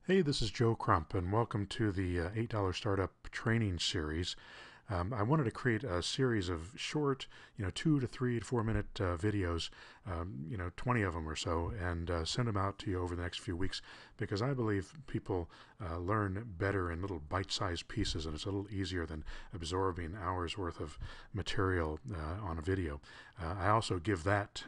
Hey, this is Joe Crump, and welcome to the $8 Startup Training Series. I wanted to create a series of short, 2 to 3 to 4 minute videos, 20 of them or so, and send them out to you over the next few weeks because I believe people learn better in little bite-sized pieces, and it's a little easier than absorbing hours worth of material on a video. I also give that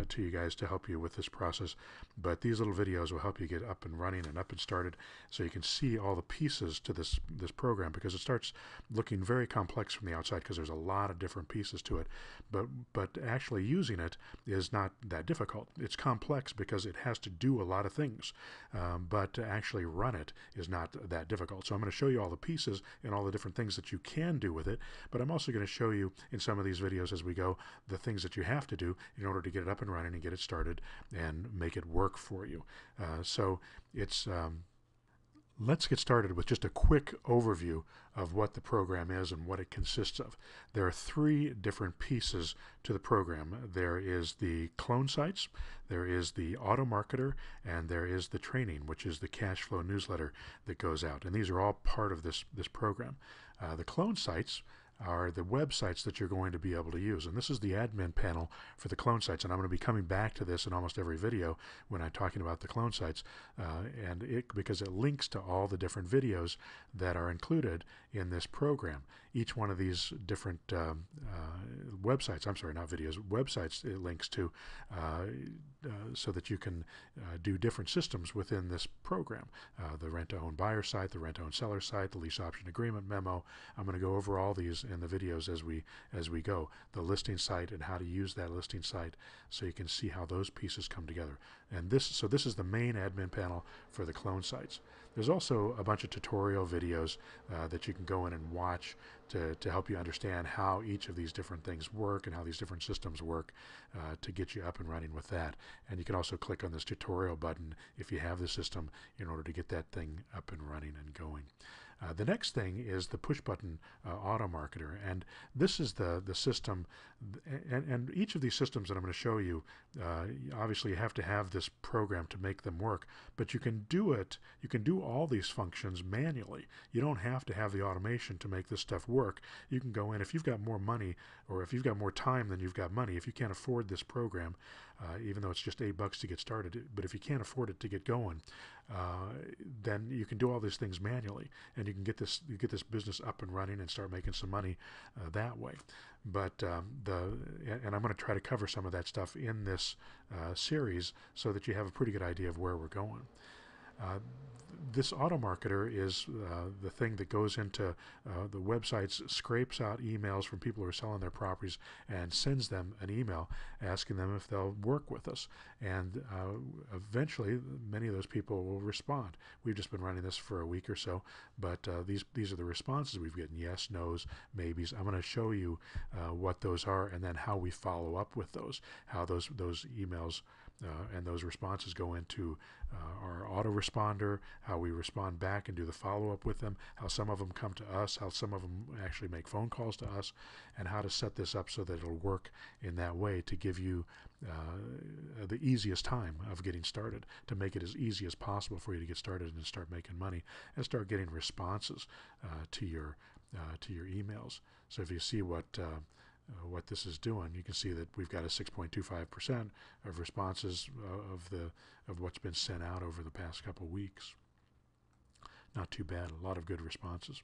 to you guys to help you with this process, but these little videos will help you get up and running and up and started so you can see all the pieces to this program, because it starts looking very complex from the outside because there's a lot of different pieces to it, but actually using it is not that difficult. It's complex because it has to do a lot of things, but to actually run it is not that difficult. So I'm going to show you all the pieces and all the different things that you can do with it, but I'm also going to show you in some of these videos as we go the things that you have to do in order to get it up and running and get it started and make it work for you. So it's let's get started with just a quick overview of what the program is and what it consists of. There are three different pieces to the program. There is the clone sites, there is the Automarketer, and there is the training, which is the cash flow newsletter that goes out. And these are all part of this program. The clone sites are the websites that you're going to be able to use. And this is the admin panel for the clone sites. And I'm going to be coming back to this in almost every video when I'm talking about the clone sites, because it links to all the different videos that are included in this program. Each one of these different websites, I'm sorry, not videos, websites it links to so that you can do different systems within this program. The rent-to-own buyer site, the rent-to-own seller site, the lease option agreement memo. I'm going to go over all these in the videos as we go. The listing site and how to use that listing site so you can see how those pieces come together. And this is the main admin panel for the clone sites. There's also a bunch of tutorial videos that you can go in and watch to help you understand how each of these different things work and how these different systems work to get you up and running with that. And you can also click on this tutorial button if you have the system in order to get that thing up and running and going. The next thing is the push button Automarketer, and this is the system, and each of these systems that I'm going to show you, obviously you have to have this program to make them work, but you can do all these functions manually. You don't have to have the automation to make this stuff work. You can go in, if you've got more money or if you've got more time than you've got money, if you can't afford this program, even though it's just $8 to get started, but if you can't afford it to get going, then you can do all these things manually, and you can get this business up and running and start making some money that way. But and I'm going to try to cover some of that stuff in this series so that you have a pretty good idea of where we're going. This Automarketer is the thing that goes into the websites, scrapes out emails from people who are selling their properties and sends them an email asking them if they'll work with us. And eventually, many of those people will respond. We've just been running this for a week or so, but these are the responses we've gotten: yes, no's, maybes. I'm going to show you what those are and then how we follow up with those, how those emails and those responses go into our autoresponder, how we respond back and do the follow-up with them, how some of them come to us, how some of them actually make phone calls to us, and how to set this up so that it'll work in that way to give you the easiest time of getting started, to make it as easy as possible for you to get started and start making money and start getting responses to your emails. So if you see what this is doing, you can see that we've got a 6.25% of responses of what's been sent out over the past couple weeks. Not too bad, a lot of good responses.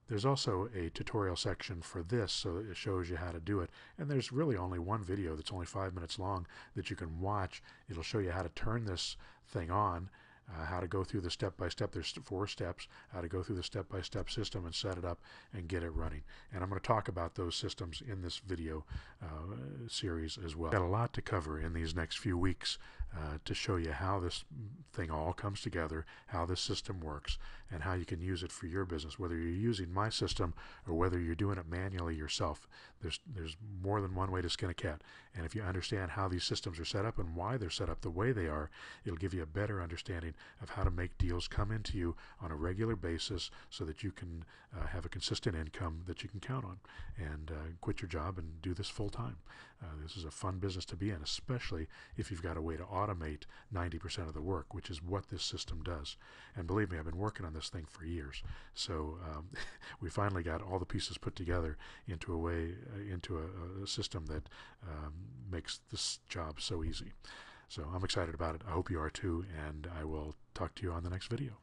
There's also a tutorial section for this, so it shows you how to do it. And there's really only one video that's only 5 minutes long that you can watch. It'll show you how to turn this thing on, how to go through the step-by-step. There's 4 steps, how to go through the step-by-step system and set it up and get it running. And I'm going to talk about those systems in this video series as well. Got a lot to cover in these next few weeks to show you how this thing all comes together, how this system works, and how you can use it for your business, whether you're using my system or whether you're doing it manually yourself. There's more than one way to skin a cat, and if you understand how these systems are set up and why they're set up the way they are, it'll give you a better understanding of how to make deals come into you on a regular basis so that you can have a consistent income that you can count on and quit your job and do this full time. This is a fun business to be in, especially if you've got a way to automate 90% of the work, which is what this system does. And believe me, I've been working on this thing for years. So we finally got all the pieces put together into a system that makes this job so easy. So I'm excited about it. I hope you are too, and I will talk to you on the next video.